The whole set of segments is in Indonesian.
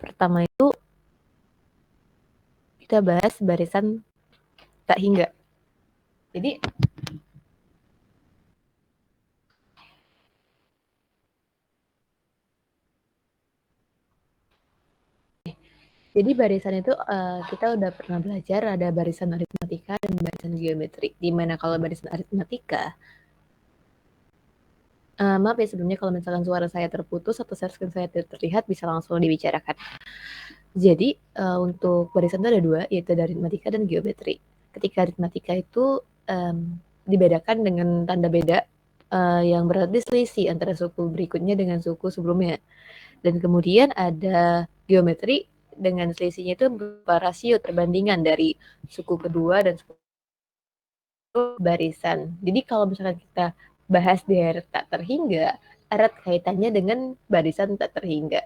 Pertama itu kita bahas barisan tak hingga. Jadi barisan itu kita udah pernah belajar ada barisan aritmatika dan barisan geometri. Dimana kalau barisan aritmatika, maaf ya sebelumnya kalau misalkan suara saya terputus atau screen saya tidak terlihat bisa langsung dibicarakan. Jadi untuk barisan itu ada dua, yaitu dari aritmatika dan geometri. Ketika aritmatika itu dibedakan dengan tanda beda yang berarti selisih antara suku berikutnya dengan suku sebelumnya. Dan kemudian ada geometri dengan selisihnya itu berupa rasio perbandingan dari suku kedua dan suku barisan. Jadi kalau misalkan kita bahas di erat tak terhingga, erat kaitannya dengan barisan tak terhingga.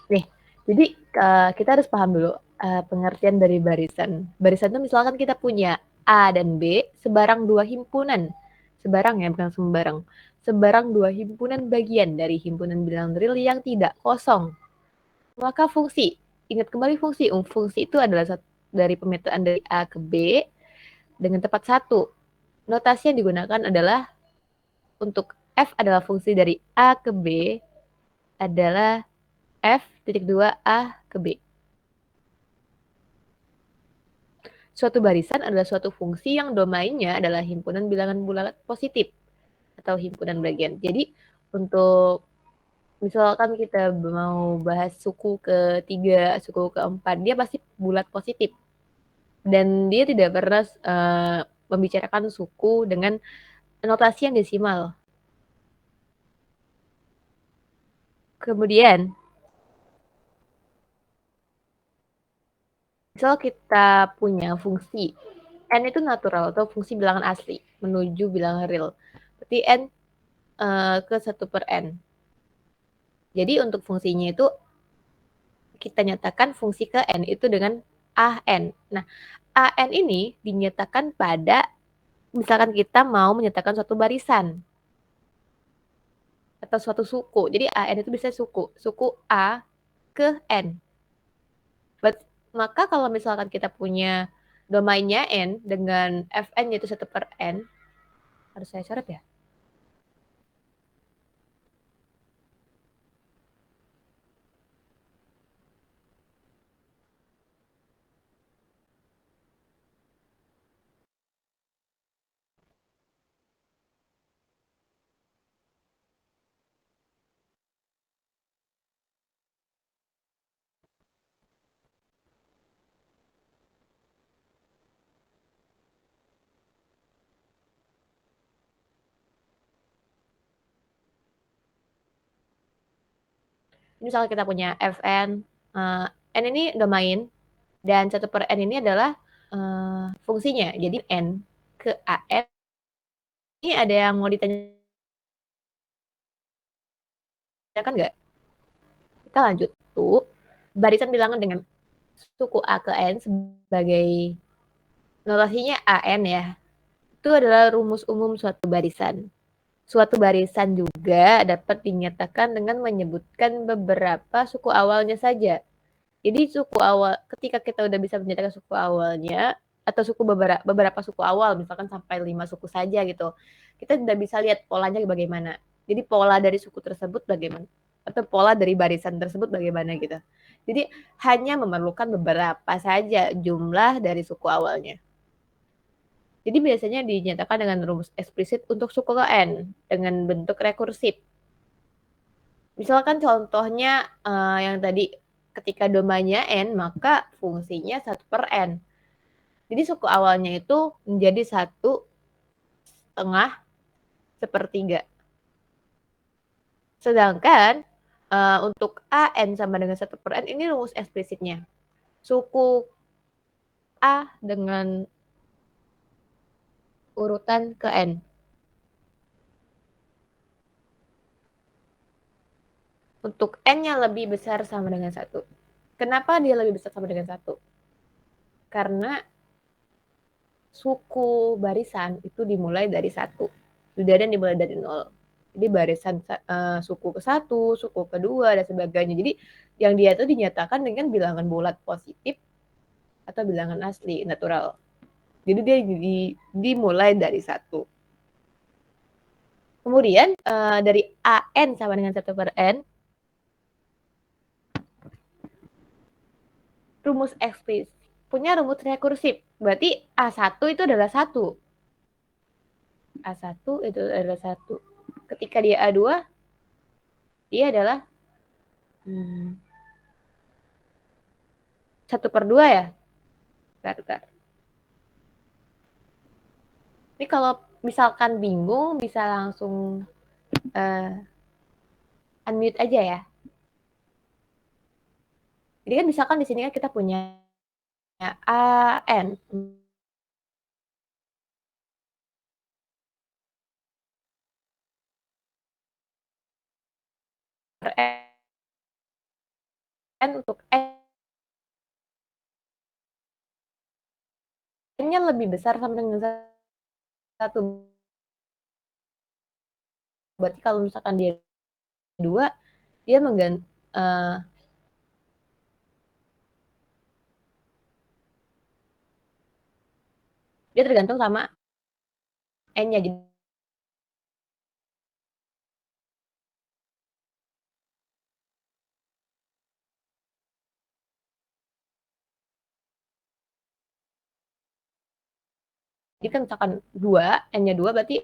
Nih, jadi kita harus paham dulu pengertian dari barisan. Barisan itu misalkan kita punya A dan B sebarang dua himpunan. Sebarang ya, bukan sembarang. Sebarang dua himpunan bagian dari himpunan bilangan real yang tidak kosong. Maka fungsi, ingat kembali fungsi. Fungsi itu adalah dari pemetaan dari A ke B dengan tepat satu. Notasi yang digunakan adalah untuk F adalah fungsi dari A ke B adalah F titik 2 A ke B. Suatu barisan adalah suatu fungsi yang domainnya adalah himpunan bilangan bulat positif atau himpunan bagian. Jadi untuk misalkan kita mau bahas suku ketiga, suku keempat, dia pasti bulat positif. Dan dia tidak pernah membicarakan suku dengan notasi yang desimal. Kemudian, misal kita punya fungsi n itu natural atau fungsi bilangan asli menuju bilangan real. Berarti n ke 1 per n. Jadi untuk fungsinya itu kita nyatakan fungsi ke n itu dengan an. Nah, an ini dinyatakan pada misalkan kita mau menyatakan suatu barisan atau suatu suku. Jadi an itu bisa suku a ke n. Maka kalau misalkan kita punya domainnya n dengan fn yaitu 1 per n, harus saya coret ya? Misalkan kita punya fn, n ini domain, dan 1 per n ini adalah fungsinya. Jadi n ke an, ini ada yang mau ditanyakan nggak? Kita lanjut tuh, barisan bilangan dengan suku a ke n sebagai notasinya an ya. Itu adalah rumus umum suatu barisan. Suatu barisan juga dapat dinyatakan dengan menyebutkan beberapa suku awalnya saja. Jadi suku awal, ketika kita udah bisa menyatakan suku awalnya, atau suku beberapa suku awal, misalkan sampai 5 suku saja gitu, kita udah bisa lihat polanya bagaimana. Jadi pola dari suku tersebut bagaimana, atau pola dari barisan tersebut bagaimana gitu. Jadi hanya memerlukan beberapa saja jumlah dari suku awalnya. Jadi biasanya dinyatakan dengan rumus eksplisit untuk suku ke n dengan bentuk rekursif. Misalkan contohnya yang tadi ketika domainnya n maka fungsinya 1 per n. Jadi suku awalnya itu menjadi 1/2 sepertiga. Sedangkan untuk an sama dengan 1 per n ini rumus eksplisitnya. Suku a dengan urutan ke n. Untuk n-nya lebih besar sama dengan 1. Kenapa dia lebih besar sama dengan 1? Karena suku barisan itu dimulai dari 1. Sudah ada yang dimulai dari 0. Jadi barisan suku ke-1, suku ke-2, dan sebagainya. Jadi yang dia itu dinyatakan dengan bilangan bulat positif atau bilangan asli, natural. Jadi dia dimulai dari 1. Kemudian dari AN sama dengan 1 per N, rumus eksplisit punya rumus rekursif. Berarti A1 itu adalah 1. A1 itu adalah 1. Ketika dia A2, dia adalah 1/2 ya? Bentar. Ini kalau misalkan bingung, bisa langsung unmute aja ya. Jadi kan misalkan di sini kan kita punya AN. N untuk N-nya lebih besar sama dengan 1. Berarti kalau misalkan dia 2, dia dia tergantung sama N-nya. Jadi kan misalkan 2, N-nya 2 berarti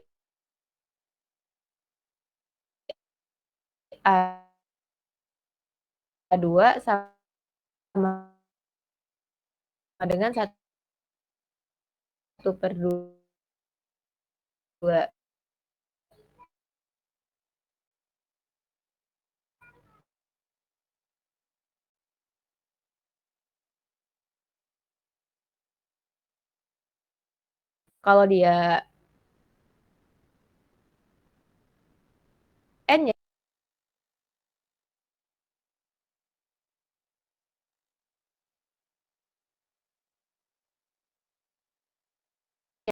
A2 sama dengan 1/2. Kalau dia N-nya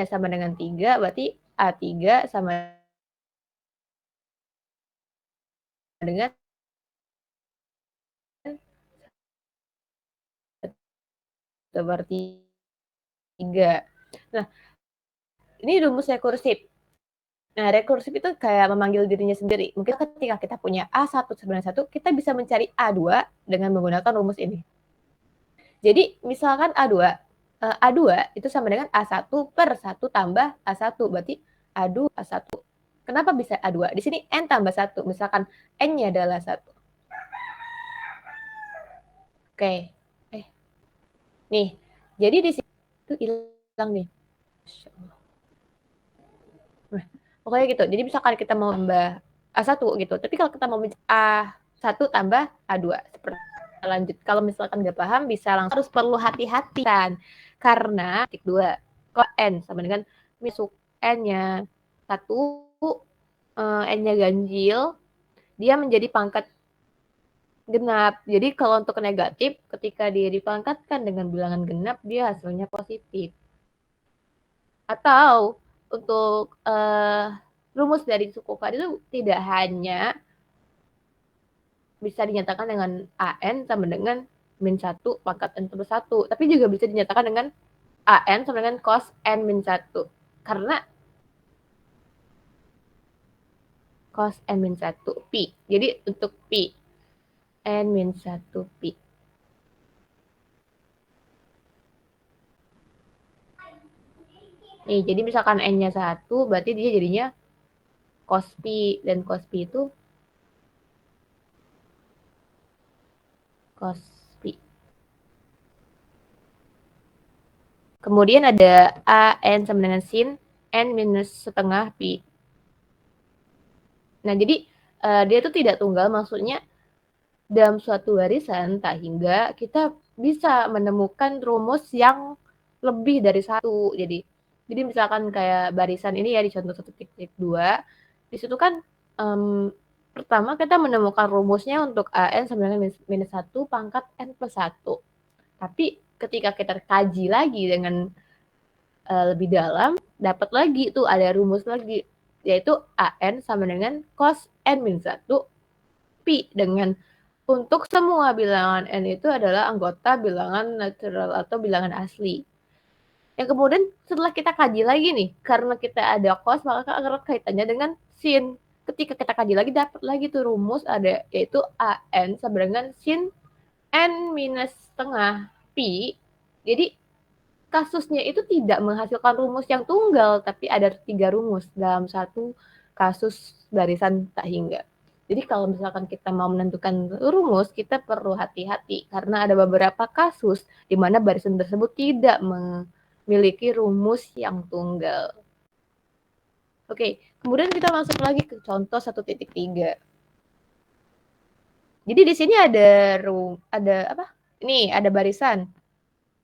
sama dengan 3, berarti A3 sama dengan 1/3. Nah, ini rumus rekursif. Nah, rekursif itu kayak memanggil dirinya sendiri. Mungkin ketika kita punya A1 sama dengan 1, kita bisa mencari A2 dengan menggunakan rumus ini. Jadi, misalkan A2 itu sama dengan A1 per 1 tambah A1. Berarti A2 A1. Kenapa bisa A2? Di sini N tambah 1. Misalkan N-nya adalah 1. Oke. Nih, jadi di sini itu hilang nih. Nah, pokoknya gitu. Jadi misalkan kita mau tambah A1 gitu. Tapi kalau kita mau A1 tambah A2. Seperti lanjut. Kalau misalkan nggak paham, bisa langsung harus perlu hati-hati kan. Karena titik 2. Kok N sama dengan misuk N-nya 1, N-nya ganjil, dia menjadi pangkat genap. Jadi kalau untuk negatif, ketika dia dipangkatkan dengan bilangan genap, dia hasilnya positif. Atau untuk rumus dari suku K itu tidak hanya bisa dinyatakan dengan AN sama dengan min 1 pangkat N per 1, tapi juga bisa dinyatakan dengan AN sama dengan cos N min 1. Karena cos N min 1 Pi. Jadi untuk Pi, N min 1 Pi. Nih, jadi misalkan N-nya 1, berarti dia jadinya cos Pi. Dan cos Pi itu cos Pi. Kemudian ada AN sama dengan sin N minus setengah Pi. Nah, jadi dia itu tidak tunggal, maksudnya dalam suatu barisan tak hingga kita bisa menemukan rumus yang lebih dari 1. Jadi misalkan kayak barisan ini ya di contoh 1.2, di situ kan pertama kita menemukan rumusnya untuk AN sama dengan minus 1 pangkat N plus 1. Tapi ketika kita kaji lagi dengan lebih dalam, dapat lagi tuh ada rumus lagi, yaitu AN sama dengan cos N min 1 Pi dengan untuk semua bilangan N itu adalah anggota bilangan natural atau bilangan asli. Yang kemudian setelah kita kaji lagi nih, karena kita ada cos maka erat kaitannya dengan sin. Ketika kita kaji lagi dapat lagi tuh rumus ada yaitu AN sama dengan sin N minus setengah Pi. Jadi kasusnya itu tidak menghasilkan rumus yang tunggal, tapi ada 3 rumus dalam satu kasus barisan tak hingga. Jadi kalau misalkan kita mau menentukan rumus, kita perlu hati-hati karena ada beberapa kasus di mana barisan tersebut tidak memiliki rumus yang tunggal. Oke, kemudian kita masuk lagi ke contoh 1.3. Jadi di sini ada apa? Ini ada barisan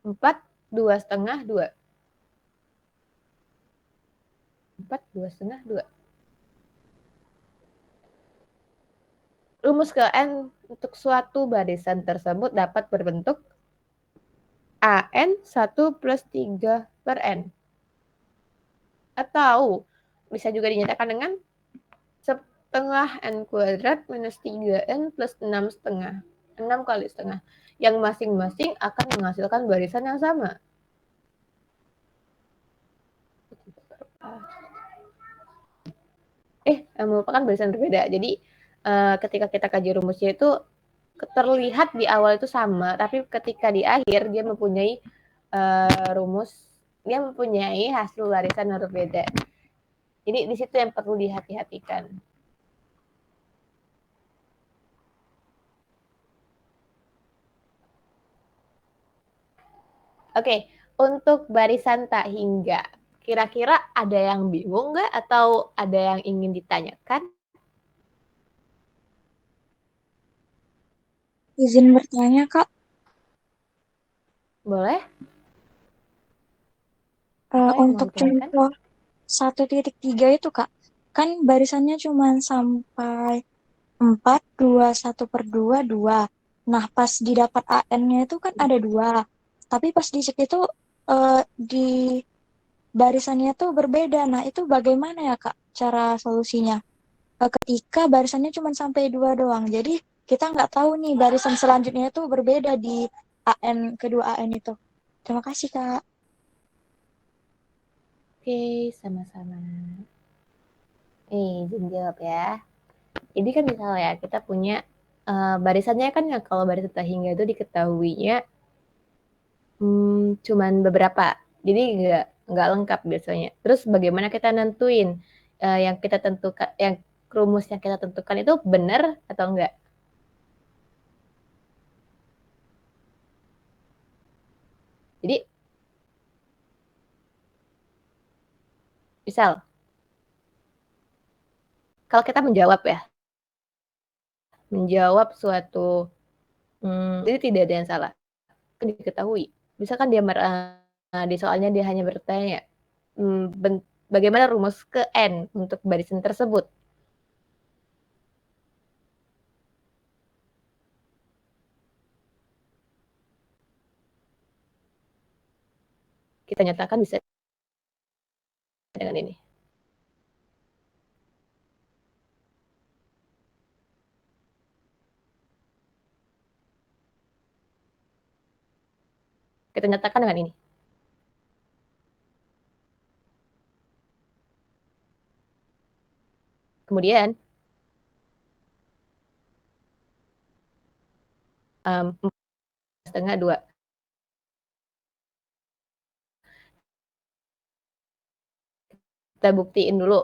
4, 2,5, 2. 4, 2,5, 2. Rumus ke N untuk suatu barisan tersebut dapat berbentuk AN 1 plus 3 per N. Atau bisa juga dinyatakan dengan setengah N kuadrat minus 3N plus 6 setengah. 6 kali setengah. Yang masing-masing akan menghasilkan barisan yang sama. Merupakan barisan berbeda. Jadi ketika kita kaji rumusnya itu terlihat di awal itu sama, tapi ketika di akhir dia mempunyai rumus, dia mempunyai hasil barisan yang berbeda. Jadi di situ yang perlu dihati-hatikan. Oke, untuk barisan tak hingga, kira-kira ada yang bingung nggak atau ada yang ingin ditanyakan? Izin bertanya, Kak. Boleh? Apa yang mau Untuk ditanyakan? contoh 1.3 itu, Kak, kan barisannya cuma sampai 4, 2, 1 per 2, 2. Nah, pas didapat AN-nya itu kan ada 2. Tapi pas dicek itu di barisannya tuh berbeda. Nah, itu bagaimana ya, Kak, cara solusinya? Ketika barisannya cuma sampai 2 doang. Jadi, kita nggak tahu nih barisan selanjutnya itu berbeda di AN, kedua AN itu. Terima kasih, Kak. Oke, sama-sama. Izin jawab ya. Jadi kan misalnya ya, kita punya barisannya kan ya, kalau barisan tak hingga itu diketahuinya cuman beberapa. Jadi nggak lengkap biasanya. Terus bagaimana kita nentuin yang kita tentukan, yang rumus yang kita tentukan itu benar atau enggak? Jadi misal kalau kita menjawab suatu jadi tidak ada yang salah, kan diketahui. Misalkan dia di soalnya dia hanya bertanya bagaimana rumus ke N untuk barisan tersebut. Kita nyatakan bisa dengan ini. Kita nyatakan dengan ini. Kemudian setengah 2. Kita buktiin dulu.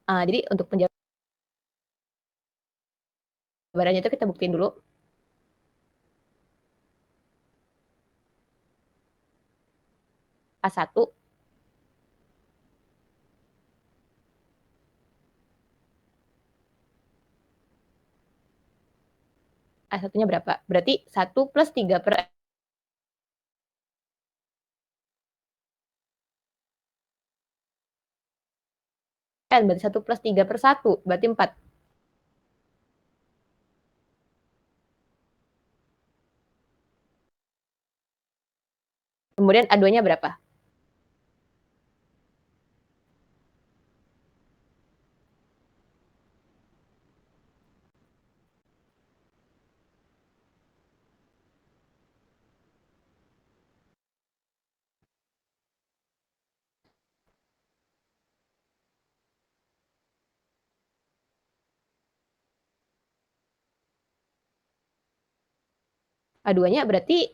Jadi untuk penjabarannya itu kita buktiin dulu. A1 A1-nya berapa? Berarti 1 plus 3 per N, berarti 1 plus 3 per 1, berarti 4. Kemudian A2-nya berapa? A2-nya berarti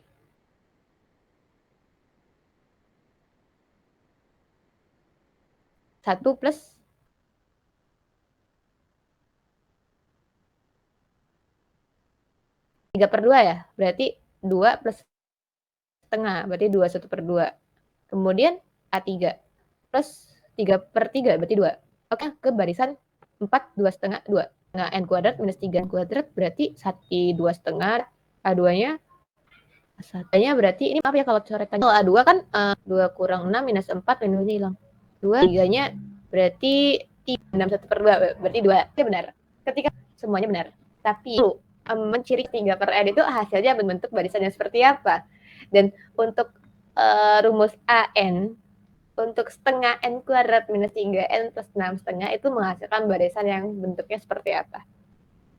1 plus 3/2 ya? Berarti 2 plus setengah, berarti 1/2. Kemudian A3 plus 3/3, berarti 2. Oke, ke barisan 4, 2,5, 2. Nah, N kuadrat minus 3 N kuadrat berarti 2,5. A2-nya A2-nya berarti, ini maaf ya kalau coretannya. Kalau A2 kan 2 kurang 6 minus 4, minusnya hilang. 2, 3-nya berarti 6 1/2, berarti 2. Itu benar. Ketika semuanya benar. Tapi menciri 3/n itu hasilnya bentuk barisannya seperti apa. Dan untuk rumus AN, untuk setengah N kuadrat minus 3N plus 6,5 itu menghasilkan barisan yang bentuknya seperti apa.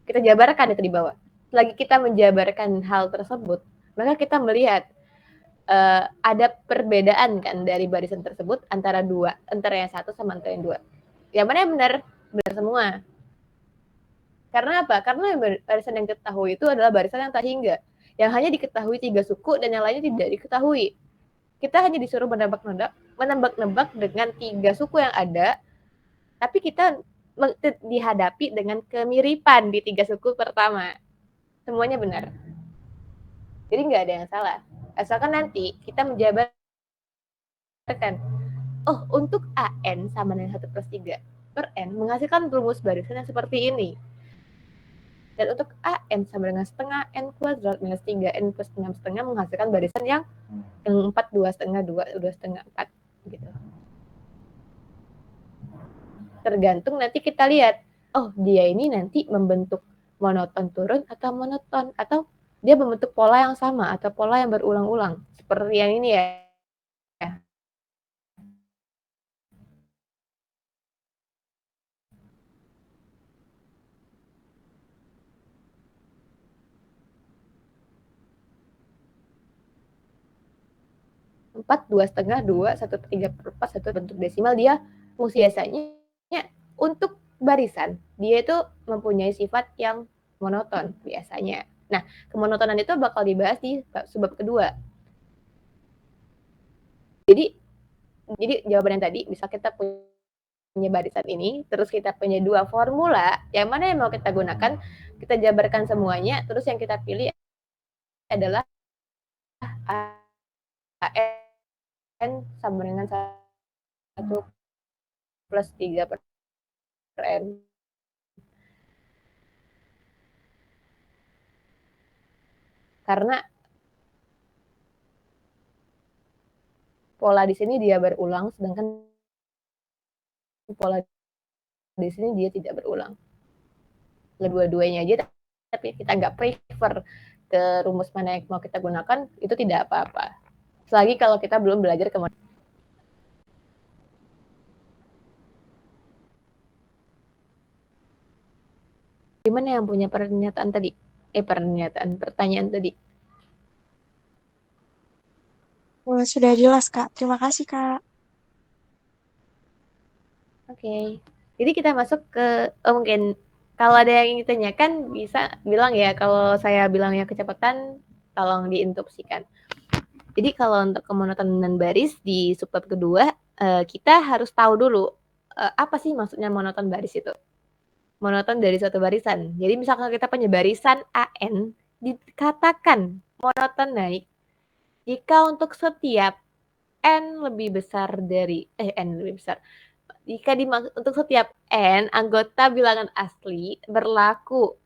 Kita jabarkan itu di bawah. Selagi kita menjabarkan hal tersebut, maka kita melihat ada perbedaan kan dari barisan tersebut antara yang satu sama antara yang dua. Yang mana yang benar? Benar semua. Karena apa? Karena barisan yang diketahui itu adalah barisan yang tak hingga, yang hanya diketahui 3 suku dan yang lainnya tidak diketahui. Kita hanya disuruh menebak-nebak dengan 3 suku yang ada, tapi kita dihadapi dengan kemiripan di 3 suku pertama. Semuanya benar. Jadi nggak ada yang salah. Asalkan nanti kita menjabarkan, oh untuk AN sama dengan 1/3/N menghasilkan rumus barisan yang seperti ini. Dan untuk AN sama dengan setengah N kuadrat minus 3N plus 6,5 menghasilkan barisan yang 4, 2,5, 2, 2,5, 4 gitu. Tergantung nanti kita lihat, oh dia ini nanti membentuk monoton turun atau monoton, atau dia membentuk pola yang sama atau pola yang berulang-ulang seperti yang ini ya. 4, 2,5, 2, 1/3/4, 1 bentuk desimal, dia fungsi biasanya untuk barisan, dia itu mempunyai sifat yang monoton biasanya. Nah, kemonotonan itu bakal dibahas di subbab kedua. Jadi jawaban yang tadi, misal kita punya barisan ini, terus kita punya 2 formula, yang mana yang mau kita gunakan, kita jabarkan semuanya, terus yang kita pilih adalah AN sama dengan 1 plus 3/n. Karena pola di sini dia berulang, sedangkan pola di sini dia tidak berulang. Dua-duanya aja, tapi kita nggak prefer ke rumus mana yang mau kita gunakan, itu tidak apa-apa. Selagi kalau kita belum belajar kemana. Gimana yang punya pertanyaan tadi? Oh, sudah jelas, Kak. Terima kasih, Kak. Oke. Jadi kita masuk ke, mungkin kalau ada yang ingin ditanyakan bisa bilang ya, kalau saya bilangnya kecepatan tolong diinstruksikan. Jadi kalau untuk kemonotonan baris di subbab kedua, kita harus tahu dulu apa sih maksudnya monoton baris itu. Monoton dari suatu barisan. Jadi misalkan kita punya barisan AN, dikatakan monoton naik jika untuk setiap N lebih besar dari N lebih besar. Jika untuk setiap N anggota bilangan asli berlaku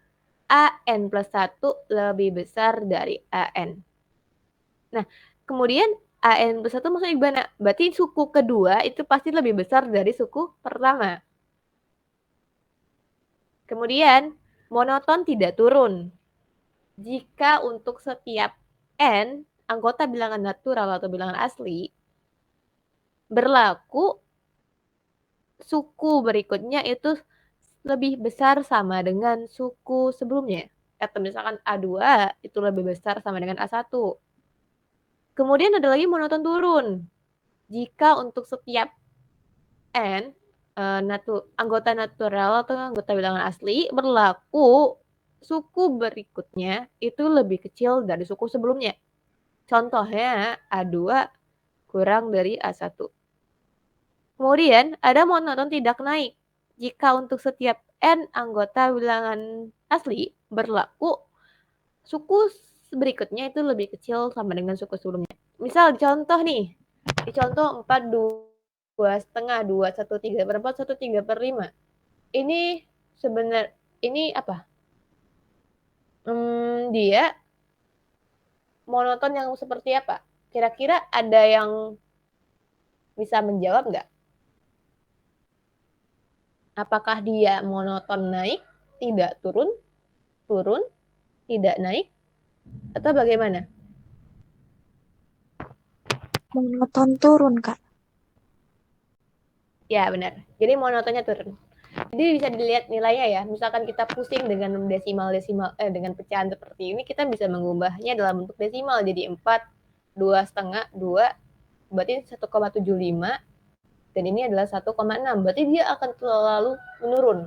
AN plus 1 lebih besar dari AN. Nah, kemudian AN plus 1 maksudnya gimana? Berarti suku kedua itu pasti lebih besar dari suku pertama. Kemudian, monoton tidak turun. Jika untuk setiap N anggota bilangan natural atau bilangan asli, berlaku suku berikutnya itu lebih besar sama dengan suku sebelumnya. Atau misalkan A2 itu lebih besar sama dengan A1. Kemudian ada lagi monoton turun. Jika untuk setiap N, anggota natural atau anggota bilangan asli, berlaku suku berikutnya itu lebih kecil dari suku sebelumnya. Contohnya A2 kurang dari A1. Kemudian ada monoton tidak naik. Jika untuk setiap N anggota bilangan asli berlaku suku berikutnya itu lebih kecil sama dengan suku sebelumnya. Misal contoh nih, di contoh 4, 2 setengah, 2, 1, 3 per 4, 1, 3 per 5. Ini ini apa? Dia monoton yang seperti apa? Kira-kira ada yang bisa menjawab nggak? Apakah dia monoton naik, tidak turun, turun, tidak naik, atau bagaimana? Monoton turun, Kak. Ya, benar. Jadi monotonnya turun. Jadi bisa dilihat nilainya ya. Misalkan kita pusing dengan dengan pecahan seperti ini, kita bisa mengubahnya dalam bentuk desimal. Jadi 4, 2 setengah, 2, berarti 1,75. Dan ini adalah 1,6. Berarti dia akan selalu menurun.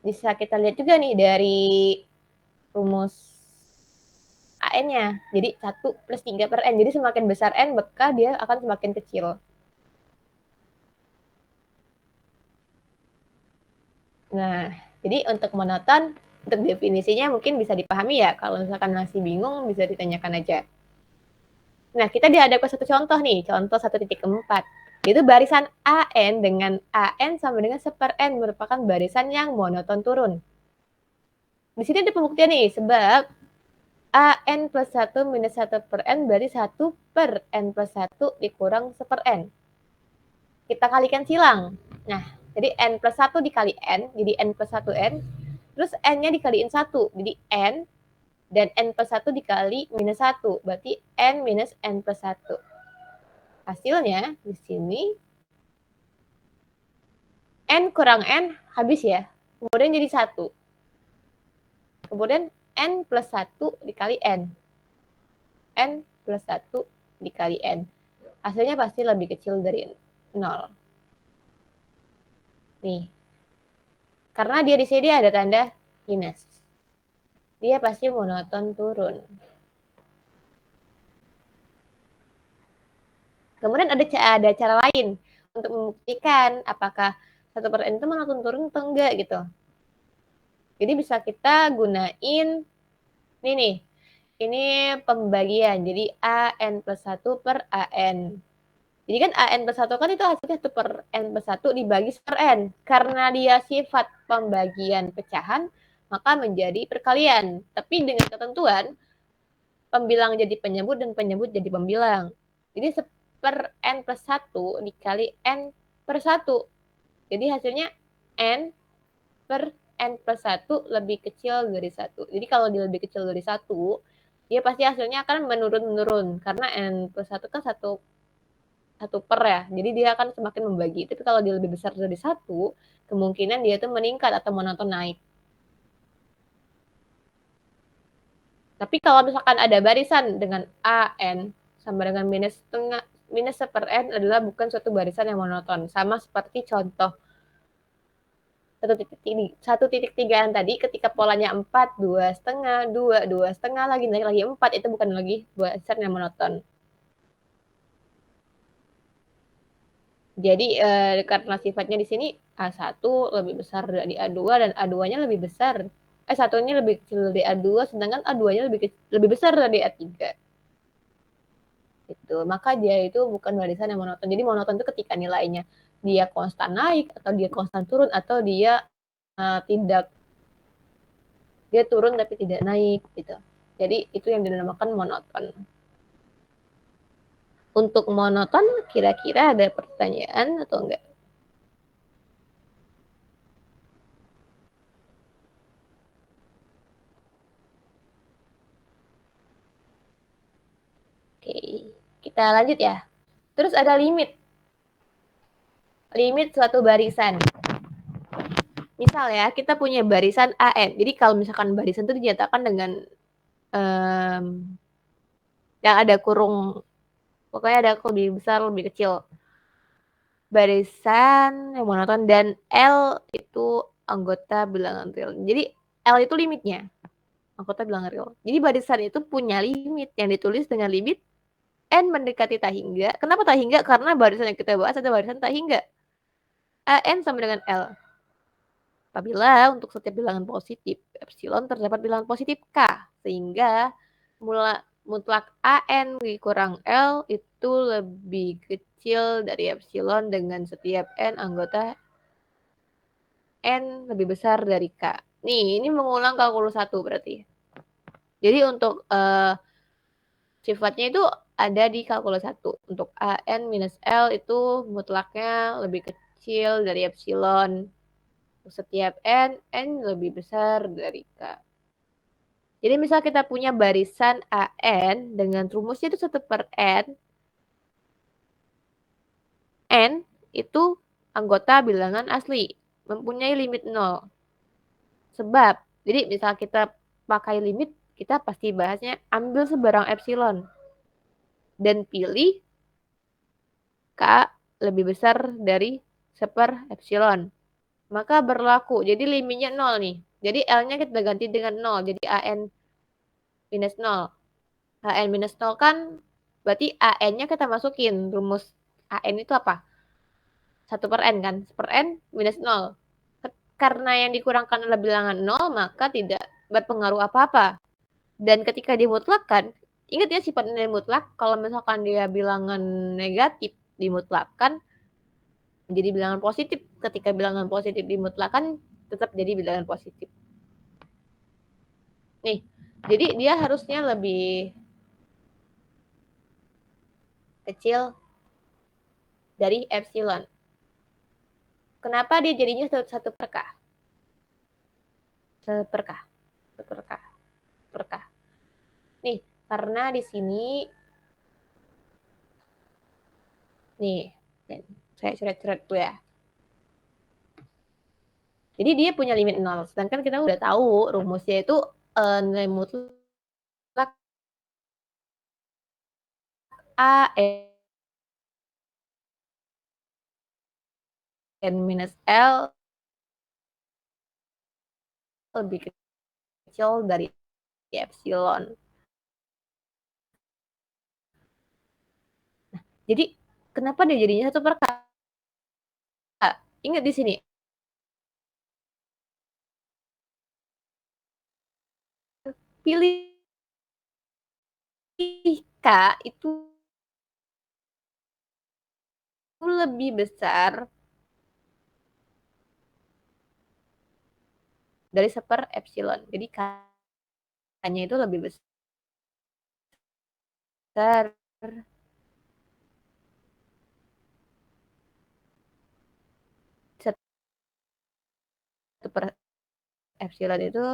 Bisa kita lihat juga nih dari rumus AN-nya. Jadi 1 plus 3 per N. Jadi semakin besar N, maka dia akan semakin kecil. Nah, jadi untuk monoton, untuk definisinya mungkin bisa dipahami ya. Kalau misalkan masih bingung, bisa ditanyakan aja. Nah, kita dihadapkan satu contoh nih, contoh 1.4. Itu barisan AN dengan AN sama dengan 1 per N merupakan barisan yang monoton turun. Di sini ada pembuktian nih, sebab AN plus 1 minus 1 per N berarti 1 per N plus 1 dikurang 1 per N. Kita kalikan silang. Nah, jadi N plus 1 dikali N, jadi N plus 1 N. Terus N-nya dikaliin 1, jadi N. Dan N plus 1 dikali minus 1, berarti N minus N plus 1. Hasilnya di sini N kurang N habis ya. Kemudian jadi 1. Kemudian N plus 1 dikali N. N plus 1 dikali N. Hasilnya pasti lebih kecil dari 0. Nih. Karena dia di sini ada tanda minus. Dia pasti monoton turun. Kemudian ada cara lain untuk membuktikan apakah 1 per N itu monoton turun atau enggak gitu. Jadi bisa kita gunain ini nih. Ini pembagian. Jadi AN plus 1 per AN. Jadi kan AN plus 1 kan itu hasilnya 1 per N plus 1 dibagi per N. Karena dia sifat pembagian pecahan, maka menjadi perkalian. Tapi dengan ketentuan, pembilang jadi penyebut dan penyebut jadi pembilang. Jadi per N plus 1 dikali N per 1. Jadi hasilnya N per N plus 1 lebih kecil dari 1. Jadi kalau dia lebih kecil dari 1, dia pasti hasilnya akan menurun-menurun. Karena N plus 1 kan 1 per ya. Jadi dia akan semakin membagi. Tapi kalau dia lebih besar dari 1, kemungkinan dia itu meningkat atau monoton naik. Tapi kalau misalkan ada barisan dengan AN sama dengan minus 1 per N adalah bukan suatu barisan yang monoton. Sama seperti contoh 1.3 tadi ketika polanya 4, 2 setengah, 2, 2 setengah lagi, naik lagi 4, itu bukan lagi barisan yang monoton. Jadi karena sifatnya di sini A1 lebih besar dari A2 dan A2-nya lebih besar. S1-nya lebih kecil dari A2, sedangkan A2-nya lebih besar dari A3. Gitu. Maka dia itu bukan barisan yang monoton. Jadi monoton itu ketika nilainya dia konstan naik, atau dia konstan turun, atau dia dia turun tapi tidak naik gitu. Jadi itu yang dinamakan monoton. Untuk monoton kira-kira ada pertanyaan atau enggak? Kita lanjut ya. Terus ada limit. Limit suatu barisan. Misal ya, kita punya barisan AN. Jadi kalau misalkan barisan itu dinyatakan dengan yang ada kurung, pokoknya ada lebih besar, lebih kecil. Barisan yang monoton dan L itu anggota bilangan real. Jadi L itu limitnya, anggota bilangan real. Jadi barisan itu punya limit yang ditulis dengan limit N mendekati tak hingga. Kenapa tak hingga? Karena barisan yang kita bahas ada barisan tak hingga. AN sama dengan L. Apabila untuk setiap bilangan positif epsilon terdapat bilangan positif K, sehingga mutlak AN dikurang L itu lebih kecil dari epsilon dengan setiap N anggota N lebih besar dari K. Nih, ini mengulang kalkulus 1 berarti. Jadi untuk sifatnya itu ada di kalkulus 1. Untuk AN minus L itu mutlaknya lebih kecil dari epsilon. Setiap N lebih besar dari K. Jadi misal kita punya barisan AN dengan rumusnya itu 1/N. N itu anggota bilangan asli, mempunyai limit 0. Sebab, jadi misal kita pakai limit, kita pasti bahasnya ambil sebarang epsilon. Dan pilih K lebih besar dari 1 epsilon. Maka berlaku. Jadi limitnya 0 nih. Jadi L-nya kita ganti dengan 0. Jadi AN minus 0. AN minus 0 kan berarti AN-nya kita masukin. Rumus AN itu apa? 1/N kan? 1/N minus 0. Karena yang dikurangkan adalah bilangan 0, maka tidak berpengaruh apa-apa. Dan ketika dimutlakkan, ingat ya sifat nilai mutlak, kalau misalkan dia bilangan negatif dimutlakkan, menjadi bilangan positif. Ketika bilangan positif dimutlakkan, tetap jadi bilangan positif. Nih, jadi dia harusnya lebih kecil dari epsilon. Kenapa dia jadinya 1/K? 1/K. 1/K. Nih, karena di sini nih, saya coret-coret dulu ya. Jadi dia punya limit 0. Sedangkan kita udah tahu rumusnya itu nilai mutlak A N minus L lebih kecil dari epsilon. Nah, jadi kenapa dia jadinya 1/K? Ingat di sini. Pilih K itu lebih besar dari 1 epsilon. Jadi K-nya itu lebih besar 1 epsilon itu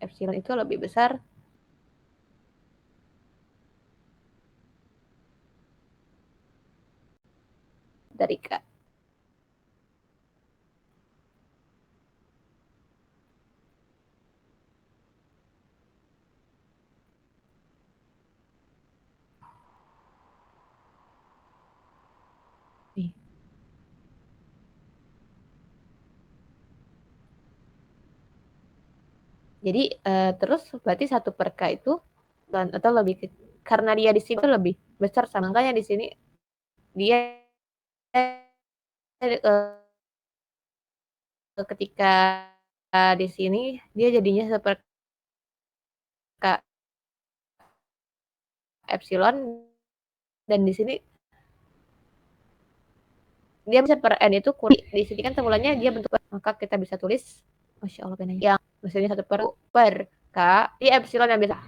epsilon itu lebih besar dari K. Nih. Jadi terus berarti 1/K itu atau lebih karena dia di sini lebih besar, makanya di sini dia ketika di sini dia jadinya seperti epsilon dan di sini dia bisa per n itu di sini kan formulannya dia bentuk, maka kita bisa tulis Masya Allah yang maksudnya 1/per K di epsilon yang biasa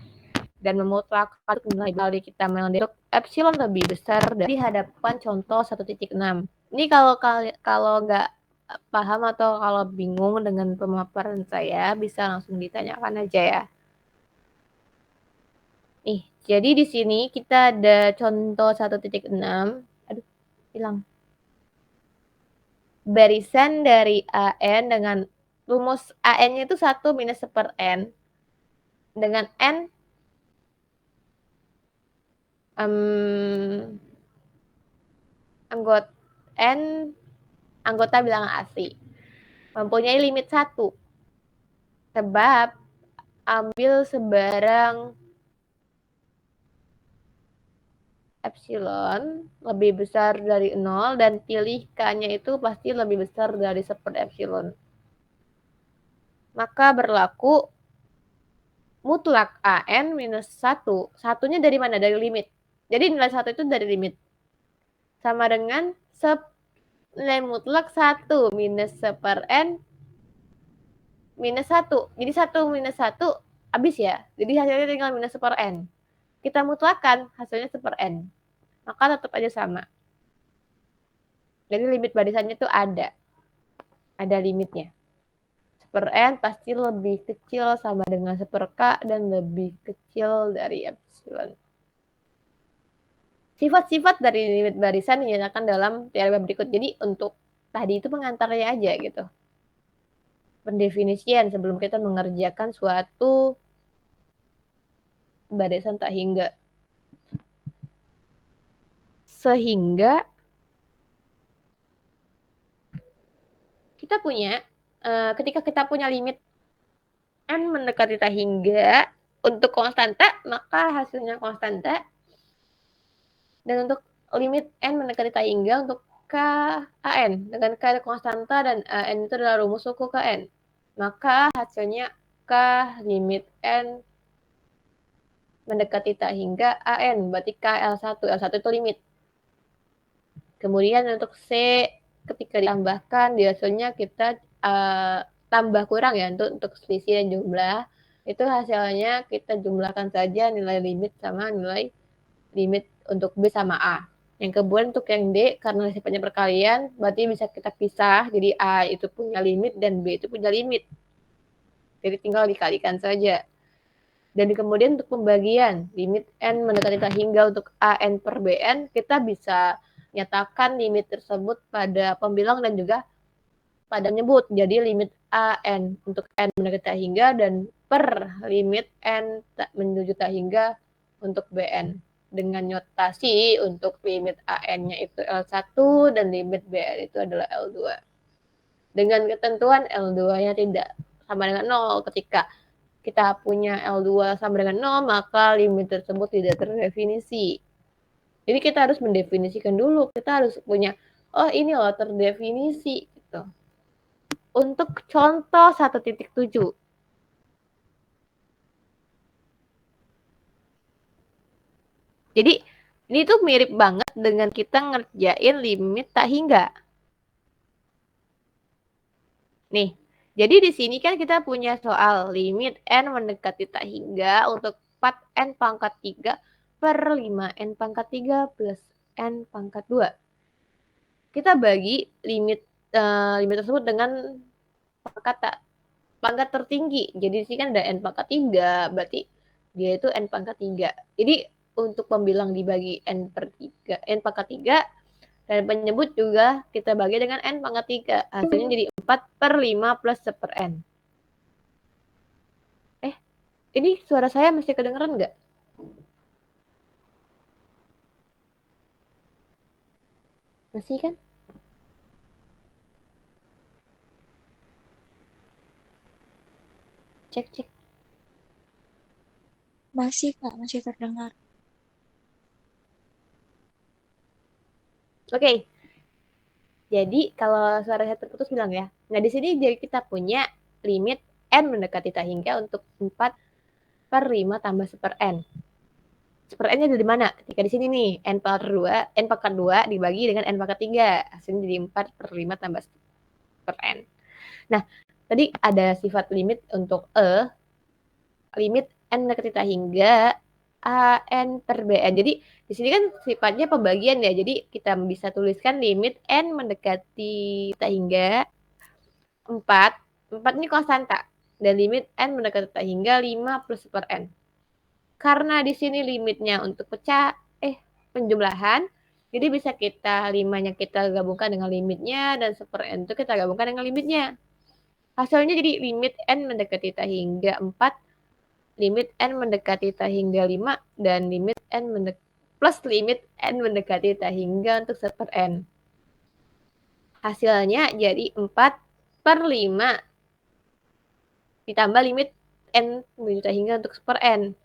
dan memutlakkan nilai kali kita mendetek epsilon lebih besar dari hadapan contoh 1.6. Ini kalau nggak paham atau kalau bingung dengan pemaparan saya bisa langsung ditanyakan aja ya. Nih, jadi di sini kita ada contoh 1.6. Aduh, hilang. Barisan dari AN dengan rumus AN-nya itu 1 minus 1/n dengan N anggota bilangan asli mempunyai limit 1 sebab ambil sebarang epsilon lebih besar dari 0 dan pilih K-nya itu pasti lebih besar dari 1 epsilon. Maka berlaku mutlak AN minus 1. Satunya dari mana? Dari limit. Jadi nilai 1 itu dari limit. Sama dengan nilai mutlak 1 minus 1/n minus 1. Jadi 1 minus 1 habis ya. Jadi hasilnya tinggal minus 1/n. Kita mutlakkan hasilnya 1/n. Maka tetap aja sama. Jadi limit barisannya itu ada. Ada limitnya. 1/n pasti lebih kecil sama dengan 1/k dan lebih kecil dari epsilon. Sifat-sifat dari limit barisan dinyatakan dalam teorema berikut. Jadi untuk tadi itu pengantarnya aja gitu. Pendefinisian sebelum kita mengerjakan suatu barisan tak hingga. Sehingga kita punya, ketika kita punya limit n mendekati tak hingga untuk konstanta, maka hasilnya konstanta. Dan untuk limit n mendekati tak hingga untuk KAN dengan K konstanta dan AN itu adalah rumus suku KN. Maka hasilnya K limit N mendekati tak hingga AN, berarti KL1. L1 itu limit. Kemudian untuk C ketika ditambahkan di hasilnya kita tambah kurang ya untuk selisih dan jumlah. Itu hasilnya kita jumlahkan saja nilai limit sama nilai limit untuk B sama A. Yang kemudian untuk yang D, karena sifatnya perkalian, berarti bisa kita pisah. Jadi A itu punya limit dan B itu punya limit. Jadi tinggal dikalikan saja. Dan kemudian untuk pembagian, limit N mendekati tak hingga untuk AN per BN, kita bisa nyatakan limit tersebut pada pembilang dan juga pada menyebut. Jadi limit AN untuk N mendekati tak hingga dan per limit N menuju tak hingga untuk BN. Dengan notasi untuk limit AN-nya itu L1 dan limit BN itu adalah L2. Dengan ketentuan L2-nya tidak sama dengan 0. Ketika kita punya L2 sama dengan 0, maka limit tersebut tidak terdefinisi. Jadi kita harus mendefinisikan dulu. Kita harus punya, oh ini loh terdefinisi. Gitu. Untuk contoh 1.7. Jadi ini tuh mirip banget dengan kita ngerjain limit tak hingga. Nih, jadi di sini kan kita punya soal limit N mendekati tak hingga untuk 4N pangkat 3 per 5N pangkat 3 plus N pangkat 2. Kita bagi limit tersebut dengan pangkat tertinggi. Jadi di sini kan ada N pangkat 3, berarti dia itu N pangkat 3. Jadi untuk pembilang dibagi N pangkat 3, dan penyebut juga kita bagi dengan N pangkat 3. Hasilnya jadi 4 per 5 plus 1/n. Ini suara saya masih kedengeran nggak? Masih kan? Cek. Masih Kak, masih terdengar. Oke. Jadi kalau suara saya terputus bilang ya. Nah di sini jadi kita punya limit N mendekati tak hingga untuk 4 per 5 tambah 1/n. 1/n-nya dari mana? Ketika di sini nih, n pangkat 2 dibagi dengan n pangkat 3. Hasilnya jadi 4/5 tambah 1/n. Nah, tadi ada sifat limit untuk limit n mendekati tak hingga an per bn. Jadi di sini kan sifatnya pembagian ya. Jadi kita bisa tuliskan limit n mendekati tak hingga 4. 4 ini konstanta. Dan limit n mendekati tak hingga 5 plus 1/n. Karena di sini limitnya untuk penjumlahan, jadi bisa kita 5-nya kita gabungkan dengan limitnya dan 1/n itu kita gabungkan dengan limitnya. Hasilnya jadi limit n mendekati tak hingga 4, limit n mendekati tak hingga 5, dan limit n plus limit n mendekati tak hingga untuk 1/n. Hasilnya jadi 4/5 ditambah limit n menuju tak hingga untuk 1/n.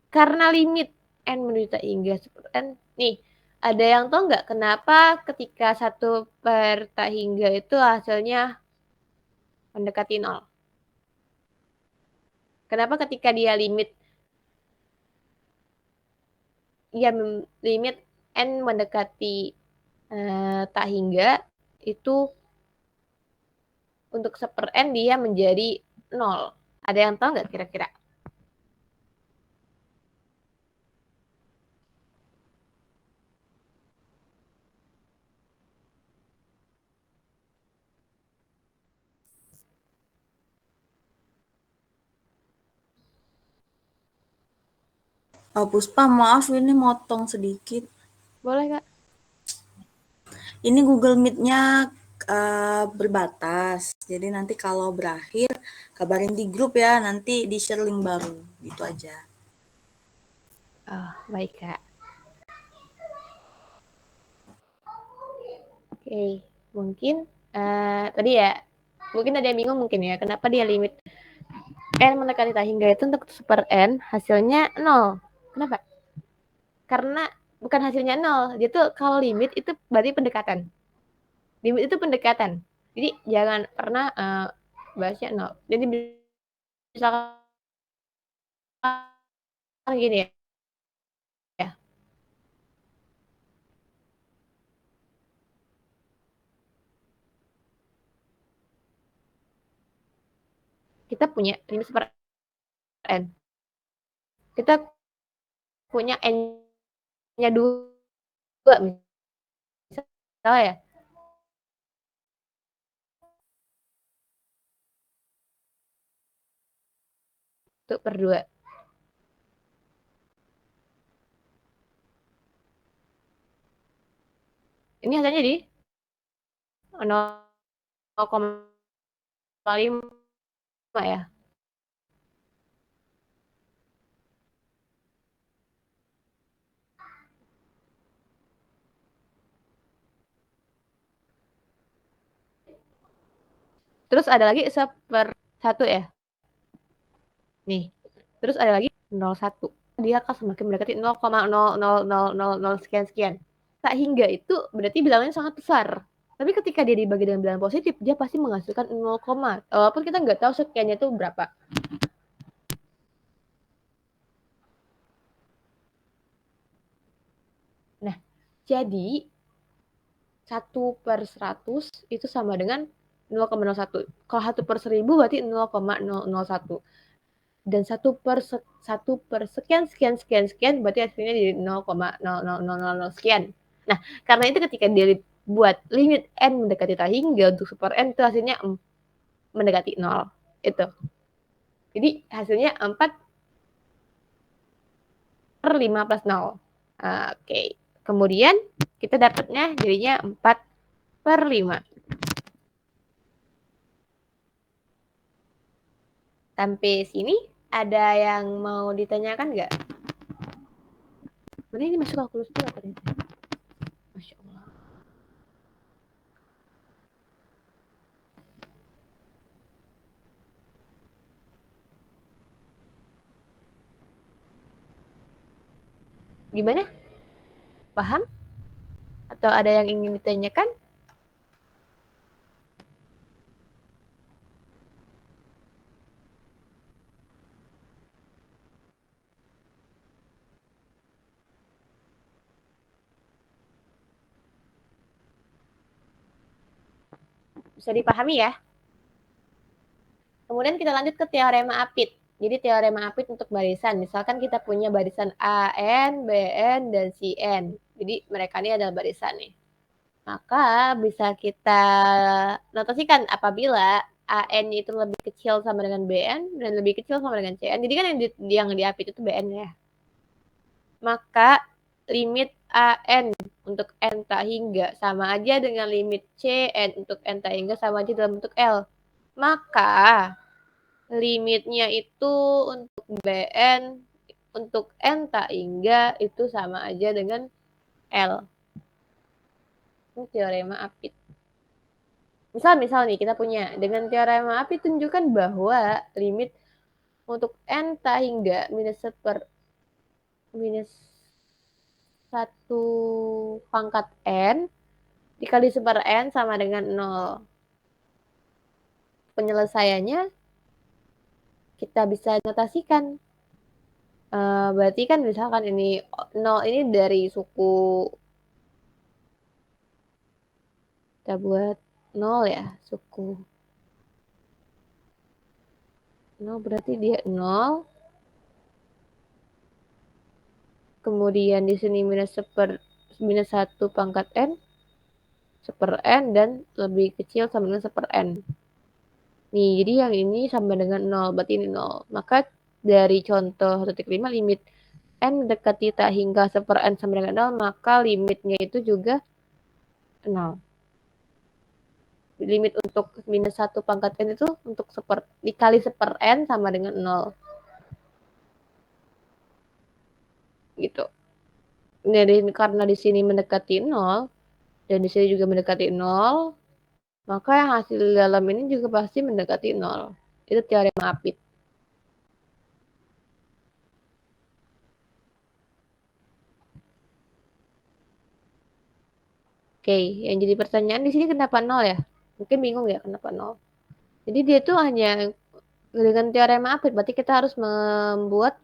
Karena limit n menuju tak hingga 1/n, nih, ada yang tahu nggak kenapa ketika 1 per tak hingga itu hasilnya mendekati 0? Kenapa ketika dia limit n mendekati tak hingga itu untuk 1/n dia menjadi 0? Ada yang tahu nggak kira-kira? Puspa, maaf ini motong sedikit. Boleh, Kak? Ini Google Meet-nya berbatas. Jadi nanti kalau berakhir kabarin di grup ya, nanti di-share link baru. Gitu aja. Oh, baik, Kak. Oke, mungkin tadi ya, mungkin ada yang bingung mungkin ya, kenapa dia limit n mendekati tak hingga itu untuk 1/n hasilnya 0. Kenapa? Karena bukan hasilnya 0, dia tuh kalau limit itu berarti pendekatan. Limit itu pendekatan. Jadi jangan pernah bahasnya 0. Jadi misalkan gini ya. Kita punya limit 1/n. Kita punya n-nya 2 misalnya ya. Itu per 2. Ini hasilnya di 0,5 ya. Terus ada lagi 1/1 ya. Nih. Terus ada lagi 0,1. Dia akan semakin mendekati 0,00000 sekian-sekian. Tak hingga itu berarti bilangannya sangat besar. Tapi ketika dia dibagi dengan bilangan positif, dia pasti menghasilkan 0, walaupun kita nggak tahu sekiannya itu berapa. Nah, jadi 1/100 itu sama dengan 0,01. Kalau 1/1000 berarti 0,001. Dan 1/sekian berarti hasilnya jadi 0,00000 sekian. Nah, karena itu ketika dia buat limit n mendekati tak hingga untuk 1/n itu hasilnya mendekati 0. Itu. Jadi hasilnya 4/5 plus 0. Oke. Kemudian kita dapatnya jadinya 4/5. Sampai sini ada yang mau ditanyakan nggak? Mana ini masuk kalkulus juga ternyata. Masya Allah. Gimana? Paham? Atau ada yang ingin ditanyakan? Bisa dipahami ya? Kemudian kita lanjut ke teorema Apit. Jadi teorema Apit untuk barisan. Misalkan kita punya barisan AN, BN, dan CN. Jadi mereka ini adalah barisan nih. Maka bisa kita notasikan apabila AN itu lebih kecil sama dengan BN dan lebih kecil sama dengan CN. Jadi kan yang di Apit itu BN ya. Maka limit AN untuk N tak hingga sama aja dengan limit CN untuk N tak hingga sama aja dalam bentuk L. Maka limitnya itu untuk BN untuk N tak hingga itu sama aja dengan L. Ini teorema Apit. Misal nih kita punya dengan teorema Apit tunjukkan bahwa limit untuk N tak hingga minus 1 pangkat N dikali 1/N sama dengan 0. Penyelesaiannya kita bisa notasikan. Berarti kan misalkan ini 0 ini dari suku, kita buat 0 ya, suku 0 berarti dia 0. Kemudian di sini minus 1 pangkat N, 1/N, dan lebih kecil sama dengan 1/N. Nih, jadi yang ini sama dengan 0, berarti ini 0. Maka dari contoh 1.5 limit N mendekati tak hingga 1/N sama dengan 0, maka limitnya itu juga 0. Limit untuk minus 1 pangkat N itu untuk dikali 1/N sama dengan 0. Gitu. Jadi karena di sini mendekati 0, dan di sini juga mendekati 0, maka yang hasil dalam ini juga pasti mendekati 0. Itu teorema Apit. Oke, yang jadi pertanyaan di sini kenapa 0 ya? Mungkin bingung ya kenapa 0. Jadi dia tuh hanya dengan teorema Apit, berarti kita harus membuat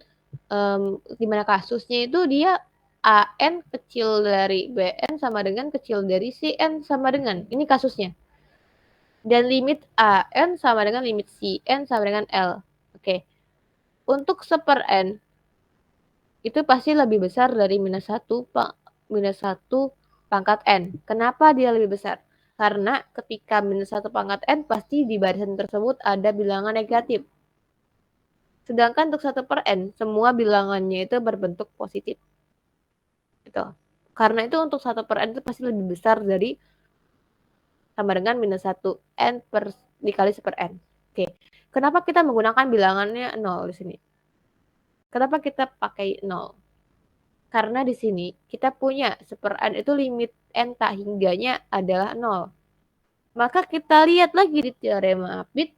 di mana kasusnya itu dia AN kecil dari BN sama dengan kecil dari CN sama dengan. Ini kasusnya. Dan limit AN sama dengan limit CN sama dengan L. Oke. Untuk 1/N itu pasti lebih besar dari minus 1 pangkat N. Kenapa dia lebih besar? Karena ketika minus 1 pangkat N pasti di barisan tersebut ada bilangan negatif. Sedangkan untuk 1/N semua bilangannya itu berbentuk positif. Gitu. Karena itu untuk 1/N itu pasti lebih besar dari sama dengan minus 1 N dikali 1/N. Oke. Kenapa kita menggunakan bilangannya 0 di sini? Kenapa kita pakai 0? Karena di sini kita punya 1/N itu limit N tak hingganya adalah 0. Maka kita lihat lagi di teorema Apit.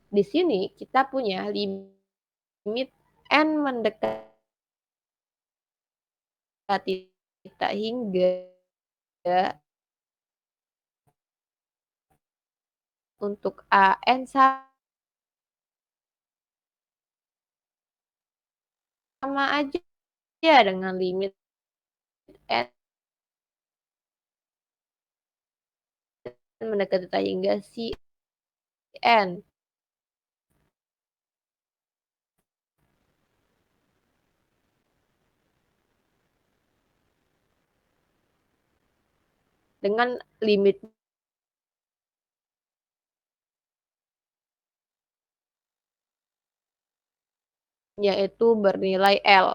Di sini kita punya limit N mendekati tak hingga untuk AN sama aja dengan limit N mendekati tak hingga CN. Dengan limit yaitu bernilai L.